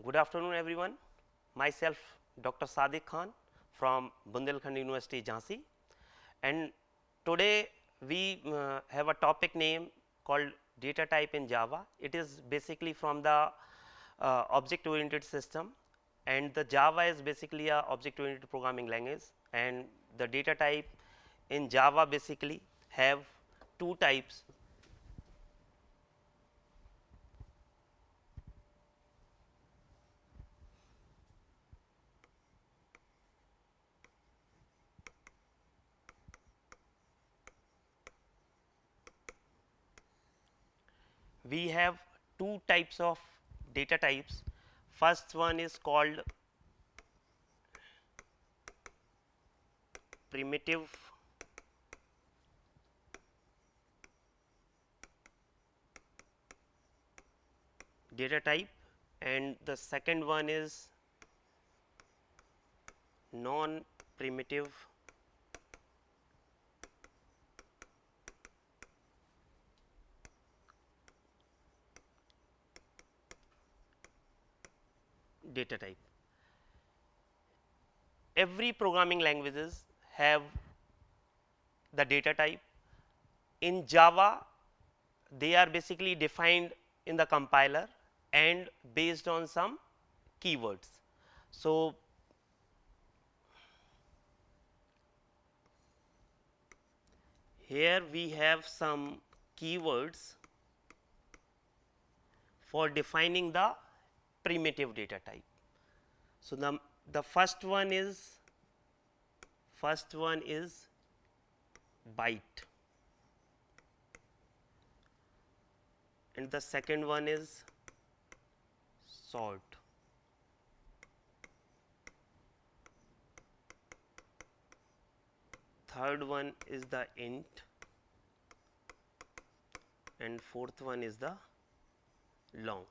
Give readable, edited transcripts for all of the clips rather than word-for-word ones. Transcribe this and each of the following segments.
Good afternoon, everyone. Myself, Dr. Sadik Khan from Bundelkhand University, Jhansi, and today we have a topic name called data type in Java. It is basically from the object-oriented system, and the Java is basically a object-oriented programming language, and the data type in Java basically have two types. We have two types of data types. First one is called primitive data type, and the second one is non primitive data type. Every programming languages have the data type. In Java, they are basically defined in the compiler and based on some keywords. So, here we have some keywords for defining the primitive data type. So, the first one is byte, and the second one is sort. Third one is the int, and fourth one is the long.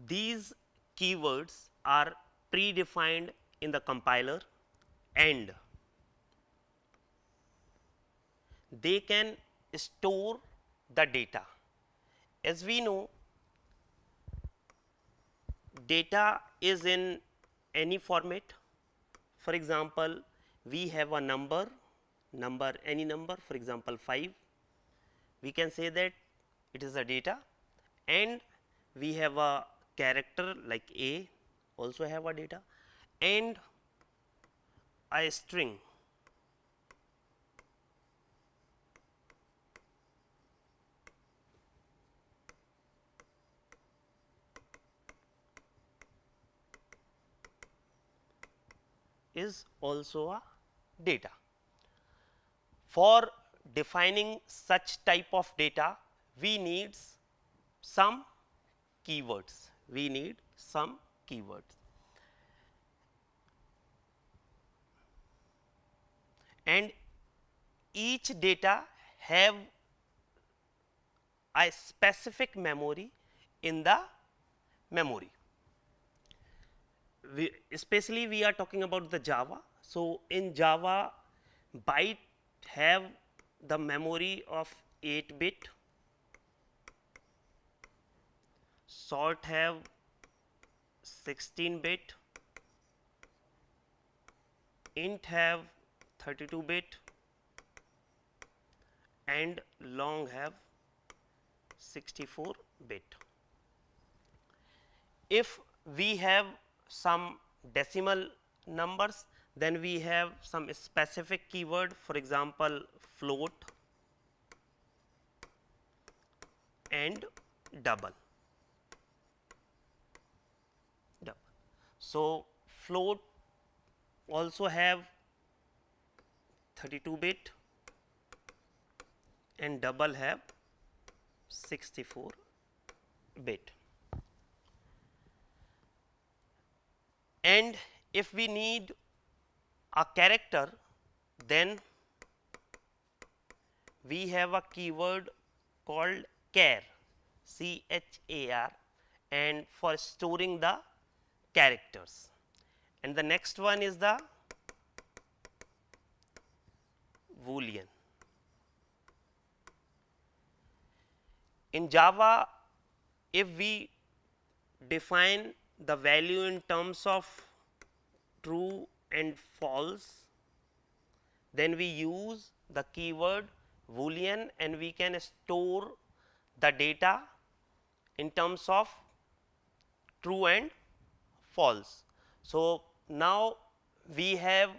These keywords are predefined in the compiler and they can store the data. As we know, data is in any format. For example, we have a number, any number, for example 5. We can say that it is a data, and we have a character like A, also have a data, and a string. Is also a data. For defining such type of data, we need some keywords. And each data have a specific memory in the memory. Especially we are talking about the Java. So, in Java, byte have the memory of 8-bit, sort have 16-bit, int have 32-bit, and long have 64-bit. If we have some decimal numbers, then we have some specific keyword, for example float and double. So, float also have 32-bit and double have 64-bit. And if we need a character, then we have a keyword called char, C-H-A-R, and for storing the characters. And the next one is the Boolean. In Java, if we define the value in terms of true and false, then we use the keyword boolean and we can store the data in terms of true and false. So, now we have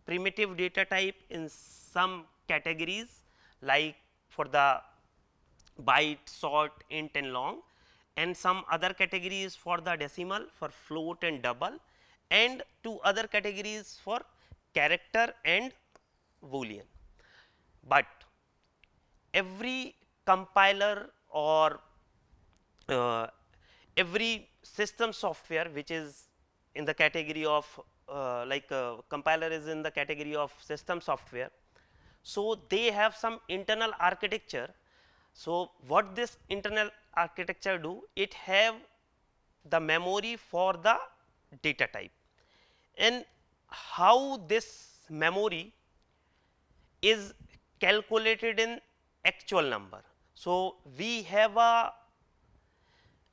primitive data type in some categories, like for the byte, short, int and long, and some other categories for the decimal, for float and double, and two other categories for character and boolean. But every compiler or uh, every system software which is in the category of compiler is in the category of system software. So, they have some internal architecture. So, what this internal architecture do? It have the memory for the data type, and how this memory is calculated in actual number. So, we have a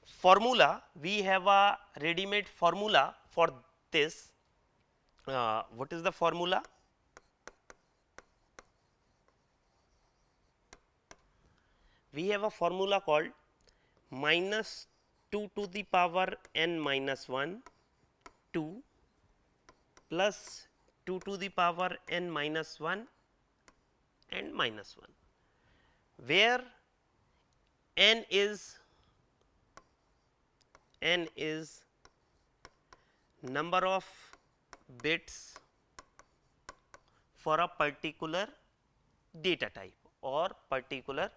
formula, we have a ready made formula for this. What is the formula? We have a formula called minus 2 to the power n minus 1 2 plus 2 to the power n minus 1 and minus 1, where n is number of bits for a particular data type or particular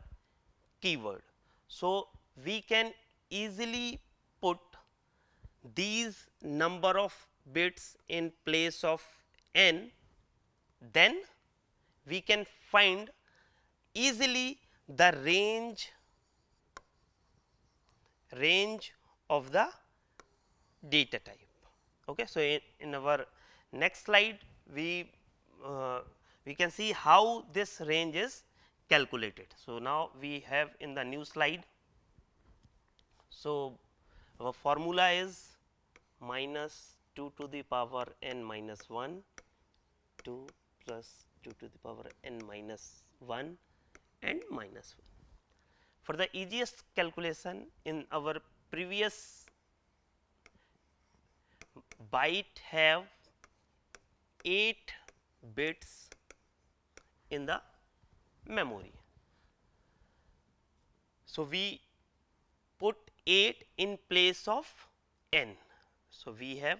keyword. So, we can easily put these number of bits in place of n, then we can find easily the range of the data type. Okay. So, in our next slide we can see how this range is calculated. So, now we have in the new slide. So, our formula is minus 2 to the power n minus 1 2 plus 2 to the power n minus 1 and minus 1. For the easiest calculation, in our previous byte have 8 bits in the memory. So, we put 8 in place of n. So, we have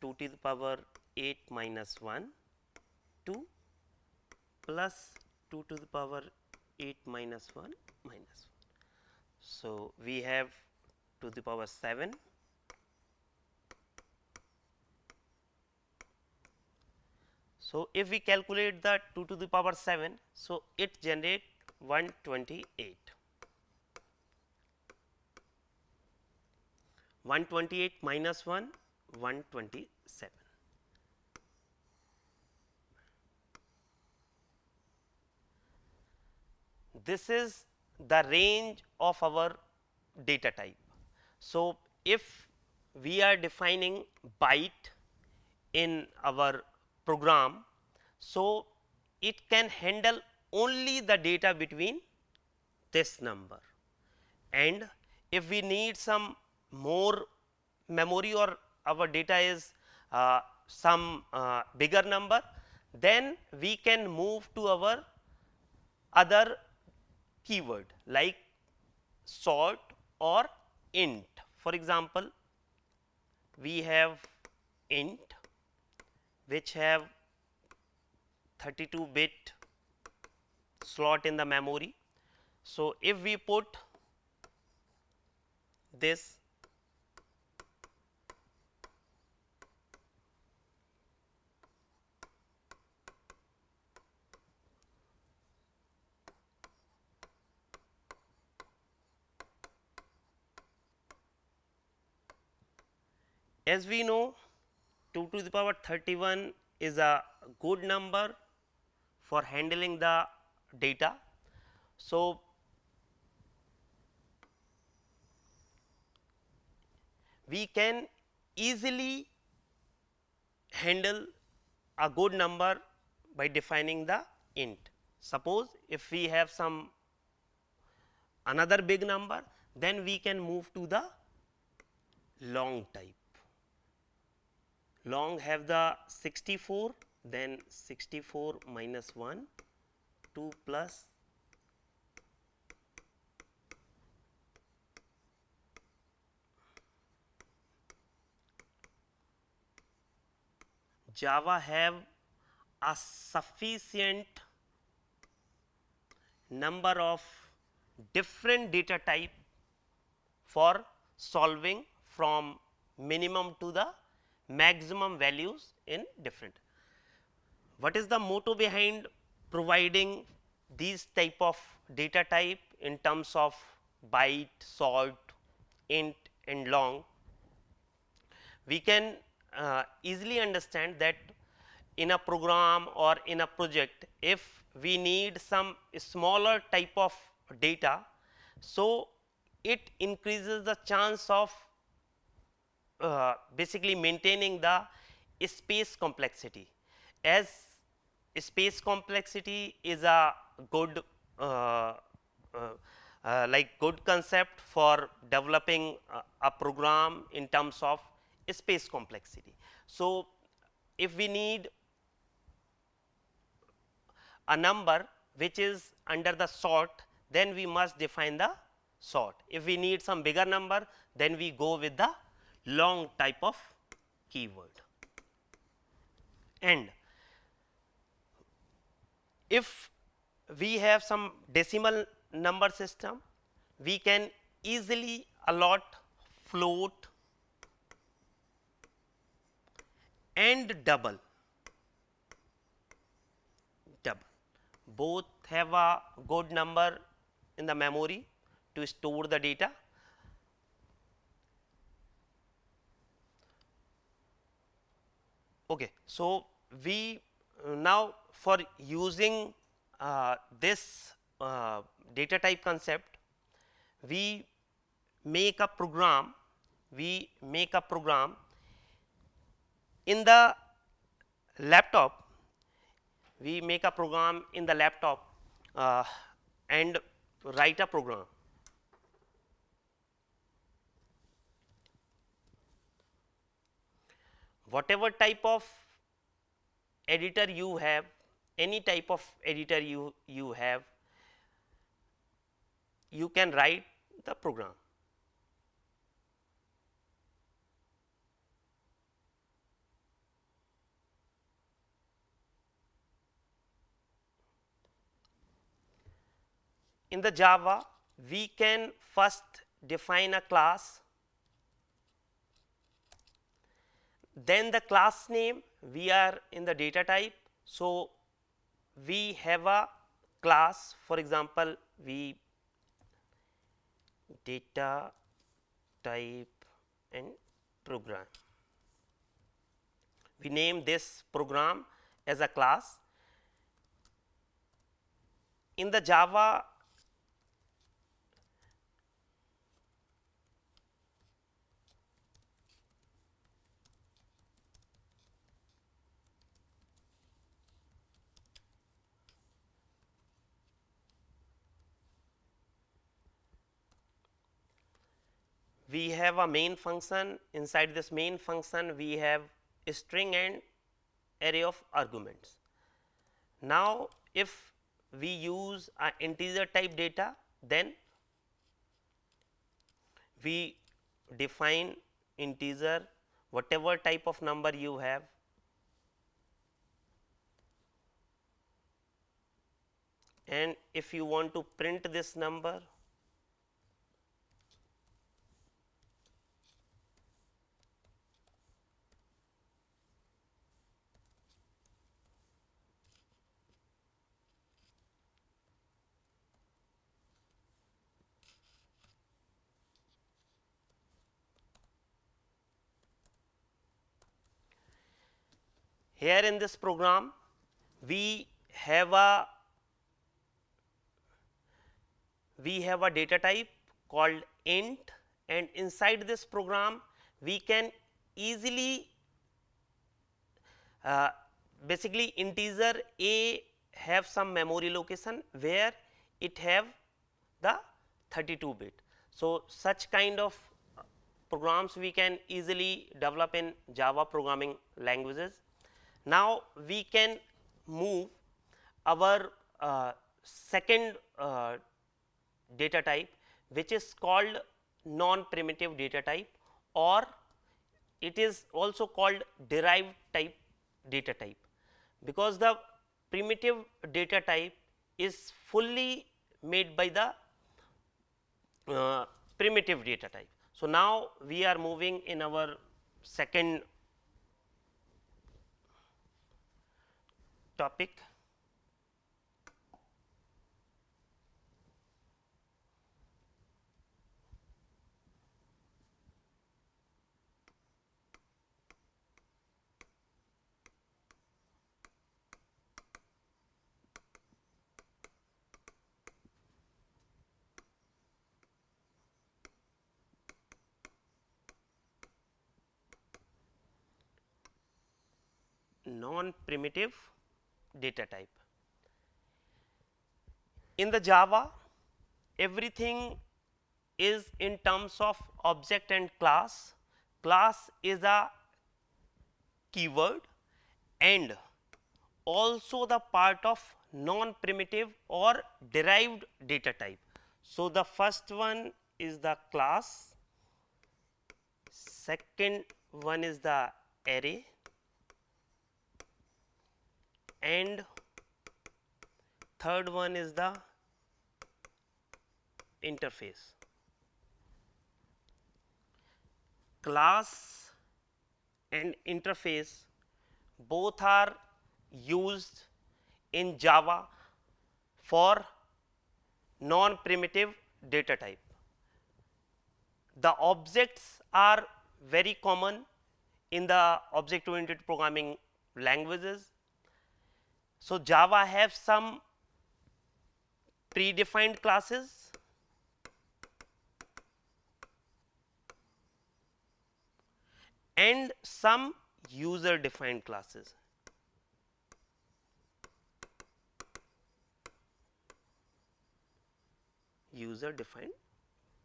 2 to the power 8 minus 1 2 plus 2 to the power 8 minus 1 minus 1. So, we have to the power 7. So, if we calculate the 2 to the power 7, so it generate 128. 128 minus 1, 127. This is the range of our data type. So, if we are defining byte in our program, so it can handle only the data between this number, and if we need some more memory or our data is some bigger number, then we can move to our other keyword like short or int. For example, we have int which have 32 bit slot in the memory. So, if we put this as we know, 2 to the power 31 is a good number for handling the data. So, we can easily handle a good number by defining the int. Suppose if we have some another big number, then we can move to the long type. Long have the 64, then 64 minus 1, 2 plus Java have a sufficient number of different data type for solving from minimum to the maximum values in different. What is the motto behind providing these type of data type in terms of byte, salt, int and long? We can easily understand that in a program or in a project, if we need some smaller type of data, so it increases the chance of basically maintaining the space complexity, as space complexity is a good like good concept for developing a program in terms of space complexity. So if we need a number which is under the sort, then we must define the sort. If we need some bigger number, then we go with the long type of keyword. And if we have some decimal number system, we can easily allot float and double. Both have a good number in the memory to store the data. Okay, so we now for using this data type concept, we make a program. In the laptop. We make a program in the laptop and write a program. Whatever type of editor you have, any type of editor you have, you can write the program. In the Java, we can first define a class, then the class name. We are in the data type, so we have a class, for example, we data type and program. We name this program as a class. In the Java, we have a main function. Inside this main function, we have a string and array of arguments. Now, if we use an integer type data, then we define integer, whatever type of number you have, and if you want to print this number, here in this program, we have a data type called int, and inside this program we can easily basically integer a have some memory location where it have the 32 bit. So, such kind of programs we can easily develop in Java programming languages. Now, we can move our second data type, which is called non-primitive data type, or it is also called derived type data type, because the primitive data type is fully made by the primitive data type. So, now we are moving in our second topic. Non-primitive data type. In the Java, everything is in terms of object and class. Class is a keyword and also the part of non-primitive or derived data type. So, the first one is the class, second one is the array, and third one is the interface. Class and interface both are used in Java for non-primitive data type. The objects are very common in the object oriented programming languages. So, Java have some predefined classes and some user defined classes. User defined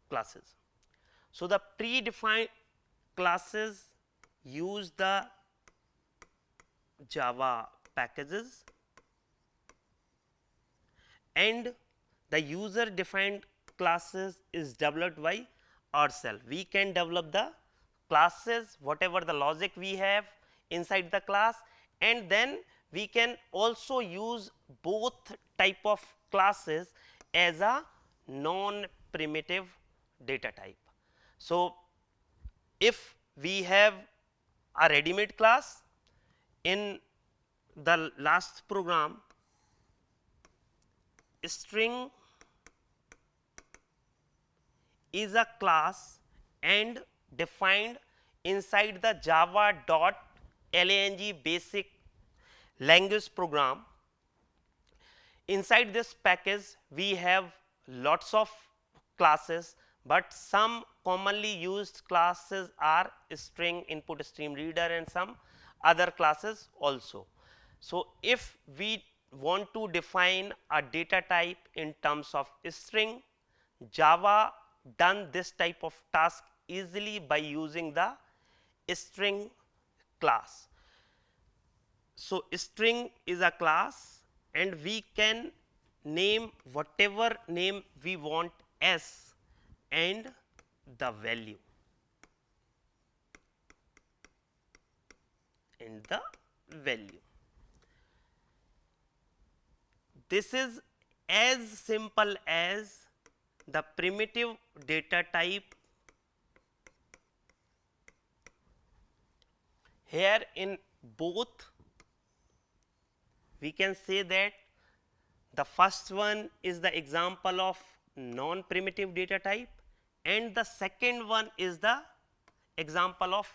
classes. So, the predefined classes use the Java packages, and the user defined classes is developed by ourselves. We can develop the classes, whatever the logic we have inside the class, and then we can also use both type of classes as a non-primitive data type. So, if we have a ready-made class, in the last program, string is a class and defined inside the java.lang basic language program. Inside this package we have lots of classes, but some commonly used classes are string, input stream reader, and some other classes also. So, if we want to define a data type in terms of string, Java done this type of task easily by using the string class. So, string is a class and we can name whatever name we want s and the value and the value. This is as simple as the primitive data type. Here in both we can say that the first one is the example of non-primitive data type and the second one is the example of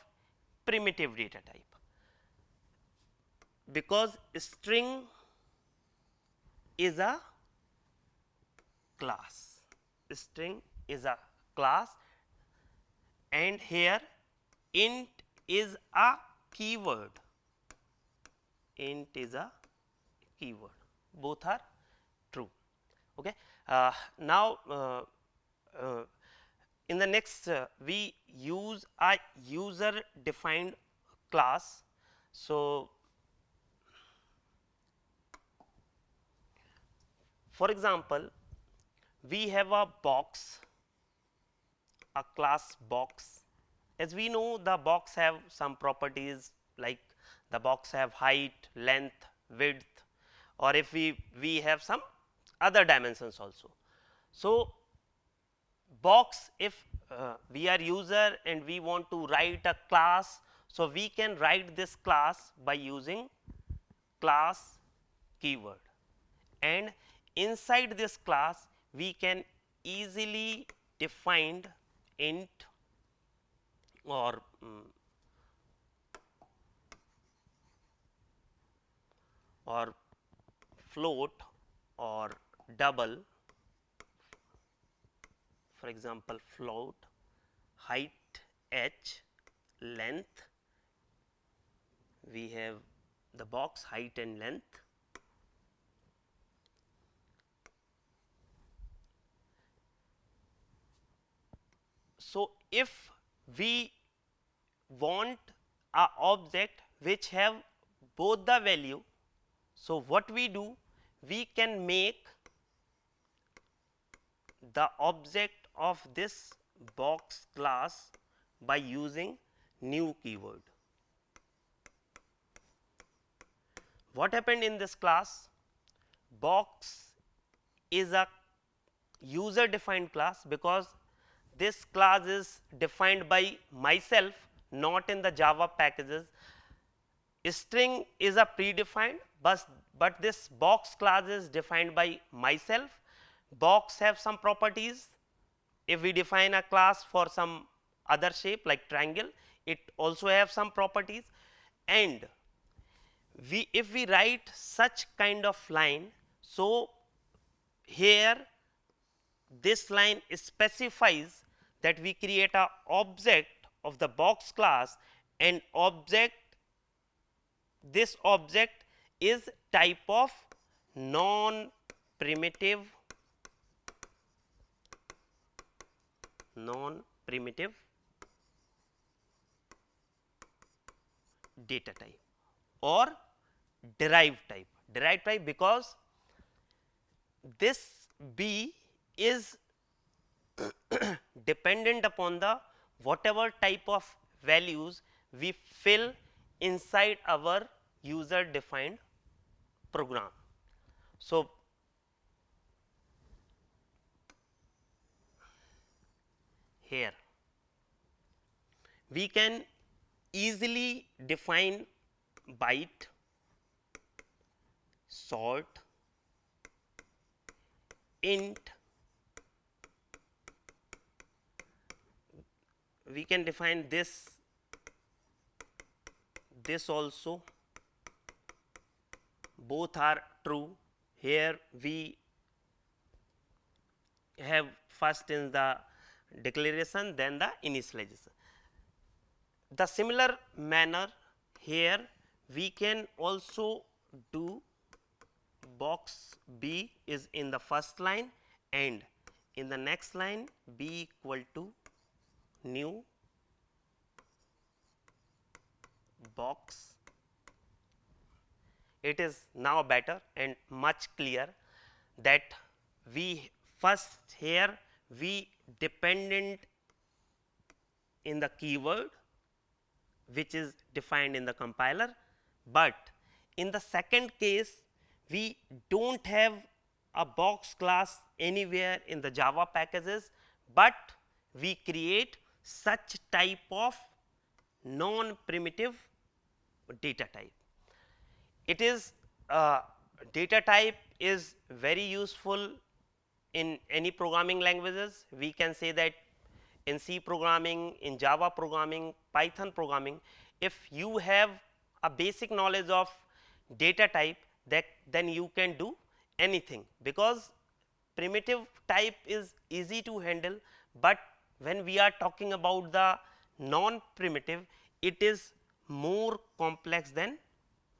primitive data type, because string is a class, string is a class, and here int is a keyword. Int is a keyword. Both are true. Okay. Now, in the next, we use a user defined class. So, for example, we have a box, a class box. As we know, the box have some properties, like the box have height, length, width, or if we have some other dimensions also. So, box, if we are user and we want to write a class, so we can write this class by using class keyword, and inside this class we can easily define int or or float or double. For example, float, height h, length, we have the box height and length. So, if we want a object which have both the value, so what we do, we can make the object of this box class by using new keyword. What happened in this class? Box is a user defined class, because this class is defined by myself, not in the Java packages. String is a predefined, but this box class is defined by myself. Box have some properties. If we define a class for some other shape like triangle, it also have some properties, and if we write such kind of line, so here this line specifies that we create a object of the box class, and this object is type of non primitive data type or derived type, because this B is dependent upon the whatever type of values we fill inside our user defined program. So, here we can easily define byte, sort, int, we can define this also, both are true. Here we have first in the declaration, then the initialization. The similar manner here we can also do box B is in the first line, and in the next line B equal to new box. It is now better and much clear that we first here we dependent in the keyword which is defined in the compiler, but in the second case we do not have a box class anywhere in the Java packages, but we create such type of non primitive data type. It is data type is very useful in any programming languages. We can say that in C programming, in Java programming, Python programming, if you have a basic knowledge of data type, then you can do anything, because primitive type is easy to handle, but when we are talking about the non-primitive, it is more complex than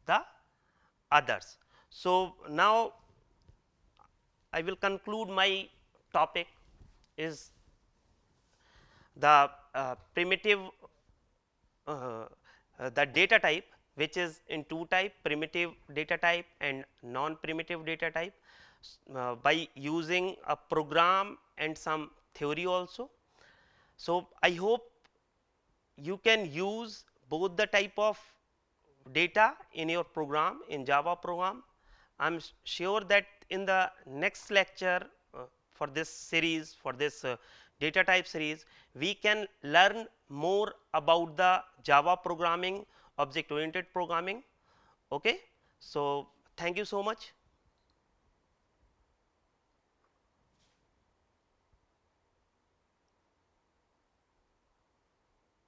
the others. So, now I will conclude my topic is the primitive the data type, which is in two type, primitive data type and non-primitive data type, by using a program and some theory also. So, I hope you can use both the type of data in your program, in Java program. I am sure that in the next lecture for this series, for this data type series, we can learn more about the Java programming, object oriented programming. Okay. So, thank you so much.